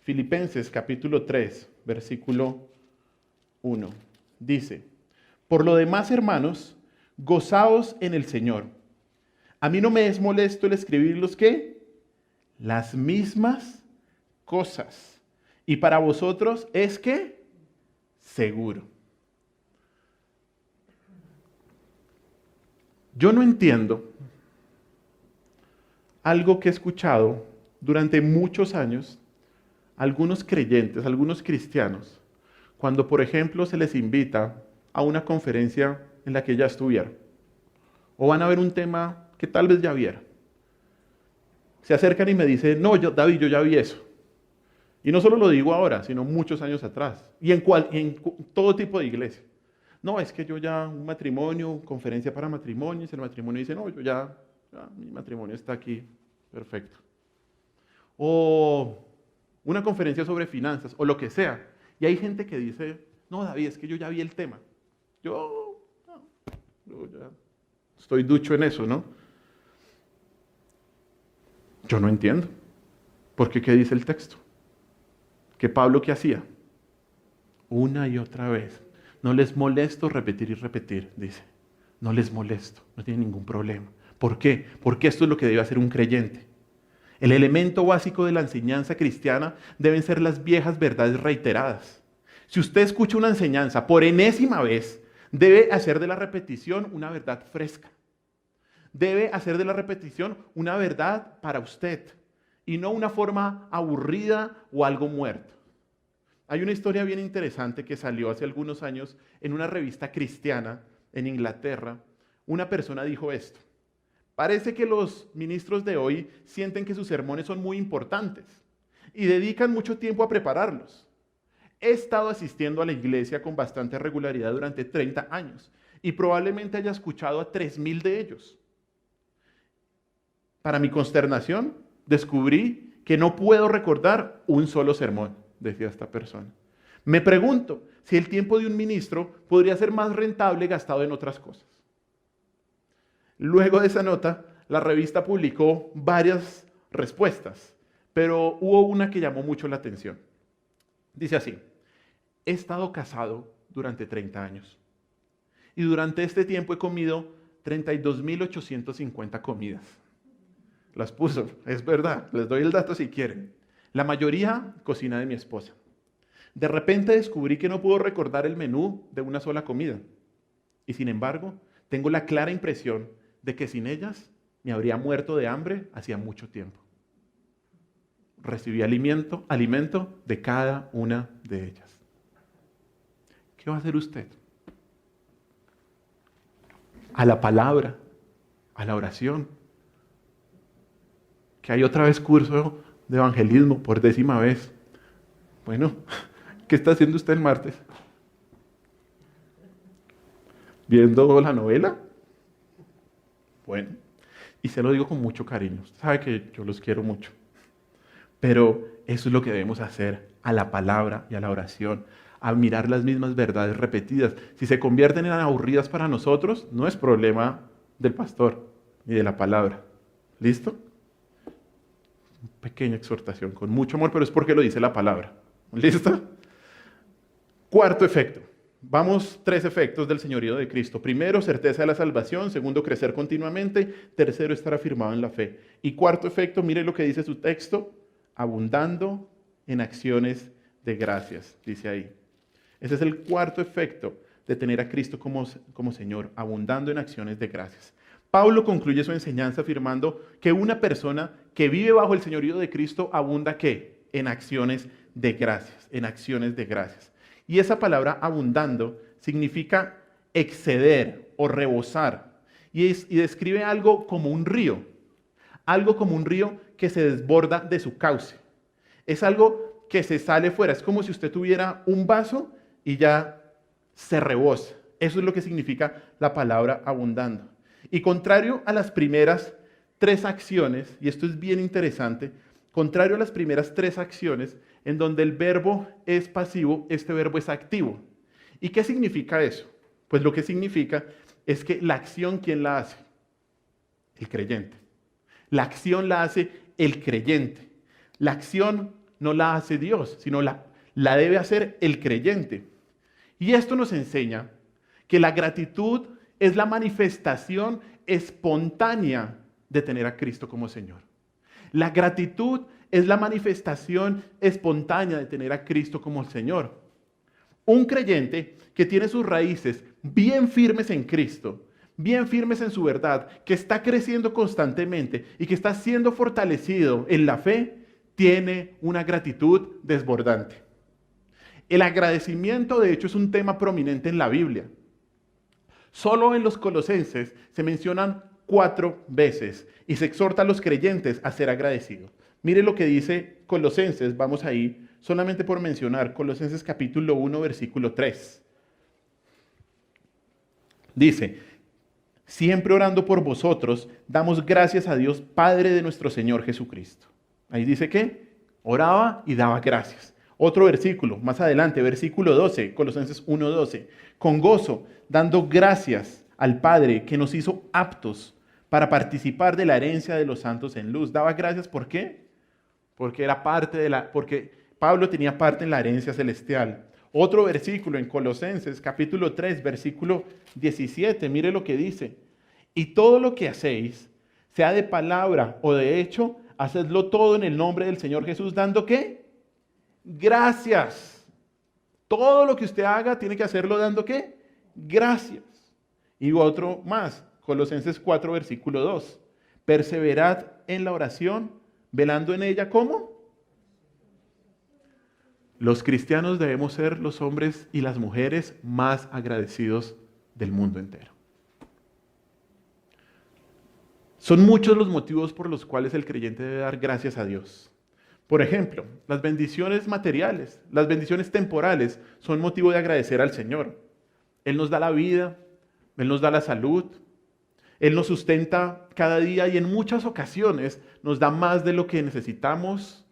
Filipenses capítulo 3, versículo 1. Dice, por lo demás, hermanos, gozaos en el Señor. A mí no me es molesto el escribirlos, ¿qué? Las mismas cosas. Y para vosotros es que seguro. Yo no entiendo algo que he escuchado durante muchos años, algunos creyentes, algunos cristianos, cuando por ejemplo se les invita a una conferencia en la que ya estuvieron, o van a ver un tema que tal vez ya vieron. Se acercan y me dicen, no, David, yo ya vi eso. Y no solo lo digo ahora, sino muchos años atrás, y en todo tipo de iglesia. No, es que yo ya, un matrimonio, conferencia para matrimonios, el matrimonio dice, no, yo ya mi matrimonio está aquí, perfecto. O una conferencia sobre finanzas, o lo que sea. Y hay gente que dice, no, David, es que yo ya vi el tema. Yo ya estoy ducho en eso, ¿no? Yo no entiendo. Porque ¿qué dice el texto? Que Pablo, ¿qué hacía? Una y otra vez. No les molesto repetir y repetir, dice. No les molesto, no tiene ningún problema. ¿Por qué? Porque esto es lo que debe hacer un creyente. El elemento básico de la enseñanza cristiana deben ser las viejas verdades reiteradas. Si usted escucha una enseñanza por enésima vez, debe hacer de la repetición una verdad fresca. Debe hacer de la repetición una verdad para usted y no una forma aburrida o algo muerto. Hay una historia bien interesante que salió hace algunos años en una revista cristiana en Inglaterra. Una persona dijo esto: parece que los ministros de hoy sienten que sus sermones son muy importantes y dedican mucho tiempo a prepararlos. He estado asistiendo a la iglesia con bastante regularidad durante 30 años y probablemente haya escuchado a 3,000 de ellos. Para mi consternación, descubrí que no puedo recordar un solo sermón, decía esta persona. Me pregunto si el tiempo de un ministro podría ser más rentable gastado en otras cosas. Luego de esa nota, la revista publicó varias respuestas, pero hubo una que llamó mucho la atención. Dice así: he estado casado durante 30 años y durante este tiempo he comido 32,850 comidas. Las puso, es verdad, les doy el dato si quieren. La mayoría cocina de mi esposa. De repente descubrí que no puedo recordar el menú de una sola comida. Y sin embargo, tengo la clara impresión de que sin ellas me habría muerto de hambre hacía mucho tiempo. Recibí alimento de cada una de ellas. ¿Qué va a hacer usted? A la palabra, a la oración. Que hay otra vez curso de evangelismo por 10ª vez. Bueno, ¿qué está haciendo usted el martes? ¿Viendo la novela? Bueno, y se lo digo con mucho cariño. Usted sabe que yo los quiero mucho. Pero eso es lo que debemos hacer a la palabra y a la oración, a mirar las mismas verdades repetidas. Si se convierten en aburridas para nosotros, no es problema del pastor ni de la palabra. ¿Listo? Pequeña exhortación, con mucho amor, pero es porque lo dice la palabra. ¿Listo? Cuarto efecto. Vamos, 3 efectos del señorío de Cristo. Primero, certeza de la salvación. Segundo, crecer continuamente. Tercero, estar afirmado en la fe. Y cuarto efecto, mire lo que dice su texto: abundando en acciones de gracias, dice ahí. Ese es el cuarto efecto de tener a Cristo como Señor, abundando en acciones de gracias. Pablo concluye su enseñanza afirmando que una persona que vive bajo el señorío de Cristo abunda ¿qué? En acciones de gracias, en acciones de gracias. Y esa palabra abundando significa exceder o rebosar y describe algo como un río que se desborda de su cauce. Es algo que se sale fuera, es como si usted tuviera un vaso y ya se rebosa. Eso es lo que significa la palabra abundando. Y contrario a las primeras tres acciones, y esto es bien interesante, contrario a las primeras tres acciones en donde el verbo es pasivo, este verbo es activo. ¿Y qué significa eso? Pues lo que significa es que la acción, ¿quién la hace? El creyente. La acción la hace el creyente. La acción no la hace Dios, sino la debe hacer el creyente. Y esto nos enseña que la gratitud es la manifestación espontánea de tener a Cristo como Señor. La gratitud es la manifestación espontánea de tener a Cristo como Señor. Un creyente que tiene sus raíces bien firmes en Cristo, bien firmes en su verdad, que está creciendo constantemente y que está siendo fortalecido en la fe, tiene una gratitud desbordante. El agradecimiento, de hecho, es un tema prominente en la Biblia. Solo en los Colosenses se mencionan 4 veces y se exhorta a los creyentes a ser agradecidos. Mire lo que dice Colosenses, vamos ahí, solamente por mencionar, Colosenses capítulo 1, versículo 3. Dice, siempre orando por vosotros, damos gracias a Dios, Padre de nuestro Señor Jesucristo. Ahí dice que oraba y daba gracias. Otro versículo, más adelante, versículo 12, Colosenses 1, 12. Con gozo, dando gracias al Padre que nos hizo aptos para participar de la herencia de los santos en luz. Daba gracias, ¿por qué? Porque Pablo tenía parte en la herencia celestial. Otro versículo en Colosenses, capítulo 3, versículo 17. Mire lo que dice. Y todo lo que hacéis, sea de palabra o de hecho, hacedlo todo en el nombre del Señor Jesús, dando ¿qué? Gracias. Todo lo que usted haga tiene que hacerlo dando ¿qué? Gracias. Y otro más, Colosenses 4, versículo 2. Perseverad en la oración, velando en ella, ¿cómo? Los cristianos debemos ser los hombres y las mujeres más agradecidos del mundo entero. Son muchos los motivos por los cuales el creyente debe dar gracias a Dios. Por ejemplo, las bendiciones materiales, las bendiciones temporales son motivo de agradecer al Señor. Él nos da la vida, Él nos da la salud, Él nos sustenta cada día y en muchas ocasiones nos da más de lo que necesitamos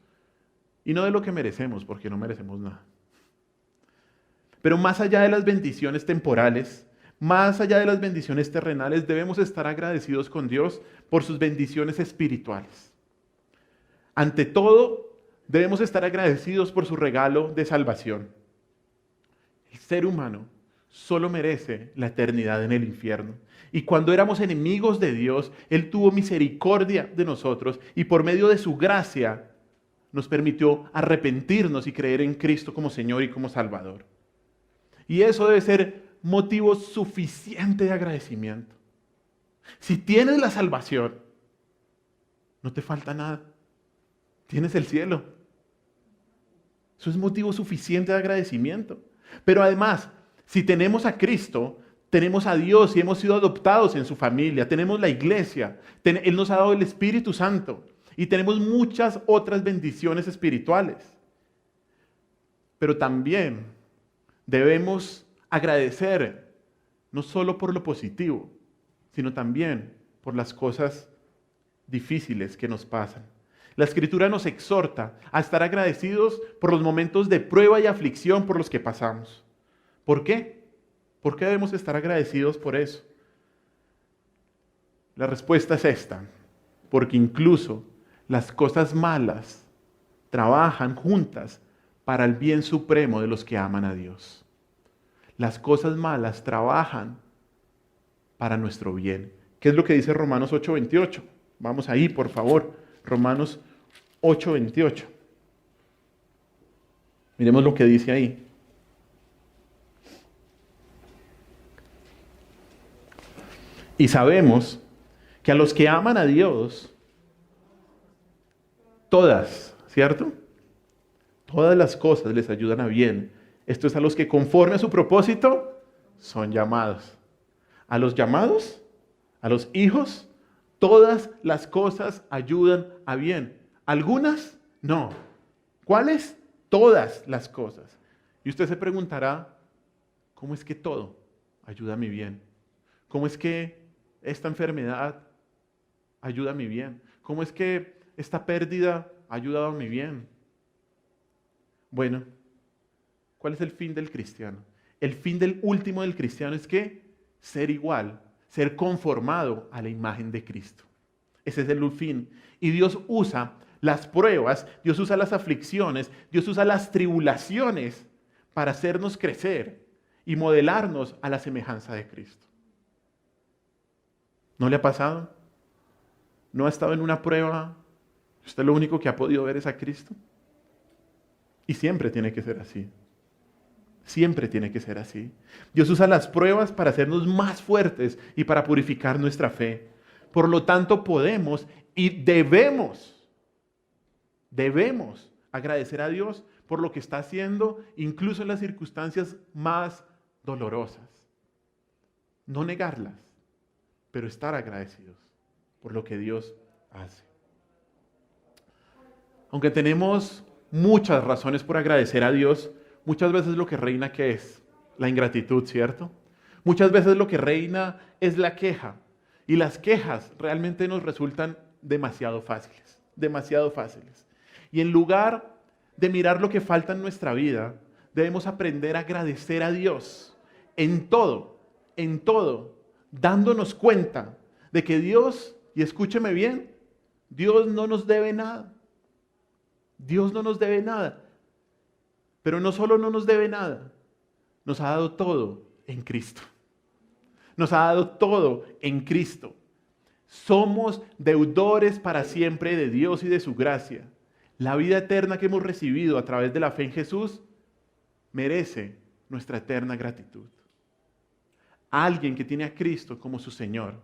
y no de lo que merecemos, porque no merecemos nada. Pero más allá de las bendiciones temporales, más allá de las bendiciones terrenales, debemos estar agradecidos con Dios por sus bendiciones espirituales. Ante todo, debemos estar agradecidos por su regalo de salvación. El ser humano solo merece la eternidad en el infierno. Y cuando éramos enemigos de Dios, Él tuvo misericordia de nosotros y por medio de su gracia nos permitió arrepentirnos y creer en Cristo como Señor y como Salvador. Y eso debe ser motivo suficiente de agradecimiento. Si tienes la salvación, no te falta nada. Tienes el cielo. Eso es motivo suficiente de agradecimiento. Pero además, si tenemos a Cristo, tenemos a Dios y hemos sido adoptados en su familia, tenemos la iglesia, Él nos ha dado el Espíritu Santo y tenemos muchas otras bendiciones espirituales. Pero también debemos agradecer no solo por lo positivo, sino también por las cosas difíciles que nos pasan. La Escritura nos exhorta a estar agradecidos por los momentos de prueba y aflicción por los que pasamos. ¿Por qué? ¿Por qué debemos estar agradecidos por eso? La respuesta es esta: porque incluso las cosas malas trabajan juntas para el bien supremo de los que aman a Dios. Las cosas malas trabajan para nuestro bien. ¿Qué es lo que dice Romanos 8:28? Vamos ahí, por favor. Romanos 8:28. Miremos lo que dice ahí. Y sabemos que a los que aman a Dios, todas, ¿cierto? Todas las cosas les ayudan a bien. Esto es a los que conforme a su propósito son llamados. A los llamados, a los hijos, todas las cosas ayudan a bien. Algunas, no. ¿Cuáles? Todas las cosas. Y usted se preguntará, ¿cómo es que todo ayuda a mi bien? ¿Cómo es que esta enfermedad ayuda a mi bien? ¿Cómo es que esta pérdida ha ayudado a mi bien? Bueno, ¿cuál es el fin del cristiano? El fin del último del cristiano es que ser igual, ser conformado a la imagen de Cristo. Ese es el fin. Y Dios usa las pruebas, Dios usa las aflicciones, Dios usa las tribulaciones para hacernos crecer y modelarnos a la semejanza de Cristo. ¿No le ha pasado? ¿No ha estado en una prueba? ¿Usted lo único que ha podido ver es a Cristo? Y siempre tiene que ser así. Siempre tiene que ser así. Dios usa las pruebas para hacernos más fuertes y para purificar nuestra fe. Por lo tanto, podemos y debemos agradecer a Dios por lo que está haciendo, incluso en las circunstancias más dolorosas. No negarlas, pero estar agradecidos por lo que Dios hace. Aunque tenemos muchas razones por agradecer a Dios, muchas veces lo que reina, ¿qué es? La ingratitud, ¿cierto? Muchas veces lo que reina es la queja. Y las quejas realmente nos resultan demasiado fáciles, demasiado fáciles. Y en lugar de mirar lo que falta en nuestra vida, debemos aprender a agradecer a Dios en todo, dándonos cuenta de que Dios, y escúcheme bien, Dios no nos debe nada. Dios no nos debe nada. Pero no solo no nos debe nada, nos ha dado todo en Cristo. Nos ha dado todo en Cristo. Somos deudores para siempre de Dios y de su gracia. La vida eterna que hemos recibido a través de la fe en Jesús merece nuestra eterna gratitud. Alguien que tiene a Cristo como su Señor,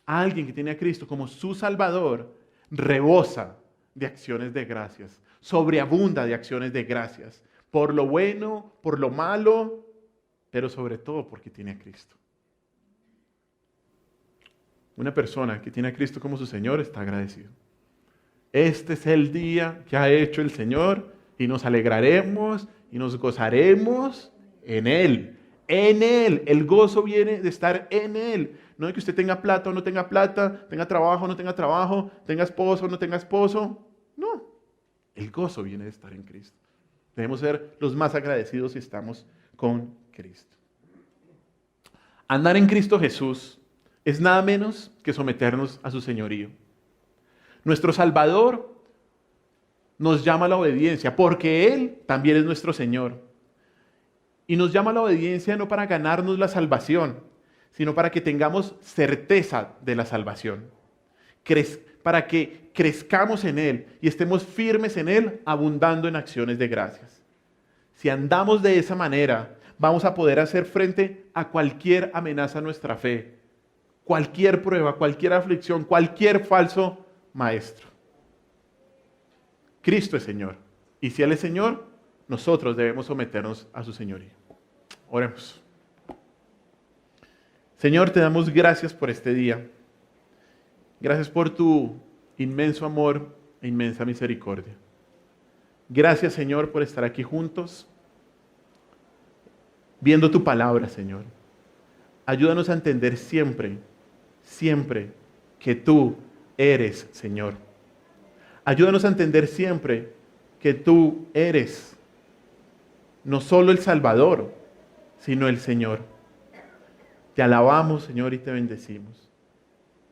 alguien que tiene a Cristo como su Salvador, rebosa de acciones de gracias, sobreabunda de acciones de gracias, por lo bueno, por lo malo, pero sobre todo porque tiene a Cristo. Una persona que tiene a Cristo como su Señor está agradecido. Este es el día que ha hecho el Señor y nos alegraremos y nos gozaremos en Él. En Él. El gozo viene de estar en Él. No de que usted tenga plata o no tenga plata, tenga trabajo o no tenga trabajo, tenga esposo o no tenga esposo. No. El gozo viene de estar en Cristo. Debemos ser los más agradecidos si estamos con Cristo. Andar en Cristo Jesús es nada menos que someternos a su señorío. Nuestro Salvador nos llama a la obediencia porque Él también es nuestro Señor. Y nos llama a la obediencia no para ganarnos la salvación, sino para que tengamos certeza de la salvación. Para que crezcamos en Él y estemos firmes en Él, abundando en acciones de gracias. Si andamos de esa manera, vamos a poder hacer frente a cualquier amenaza a nuestra fe, cualquier prueba, cualquier aflicción, cualquier falso maestro. Cristo es Señor. Y si Él es Señor, nosotros debemos someternos a su señorío. Oremos. Señor, te damos gracias por este día. Gracias por tu inmenso amor e inmensa misericordia. Gracias, Señor, por estar aquí juntos, viendo tu palabra, Señor. Ayúdanos a entender siempre que tú eres Señor. Ayúdanos a entender siempre que tú eres no solo el Salvador, sino el Señor. Te alabamos, Señor, y te bendecimos.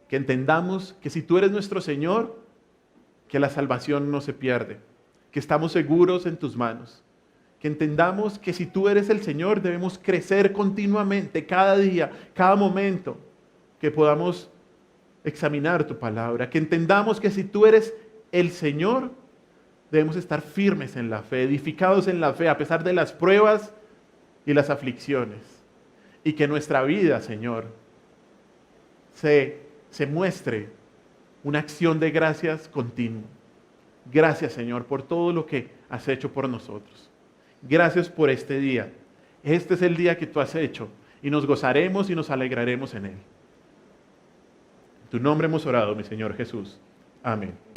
Que entendamos que si tú eres nuestro Señor, que la salvación no se pierde, que estamos seguros en tus manos. Que entendamos que si tú eres el Señor, debemos crecer continuamente, cada día, cada momento, que podamos examinar tu palabra. Que entendamos que si tú eres el Señor, debemos estar firmes en la fe, edificados en la fe, a pesar de las pruebas y las aflicciones. Y que nuestra vida, Señor, se muestre una acción de gracias continua. Gracias, Señor, por todo lo que has hecho por nosotros. Gracias por este día. Este es el día que tú has hecho y nos gozaremos y nos alegraremos en él. En tu nombre hemos orado, mi Señor Jesús. Amén.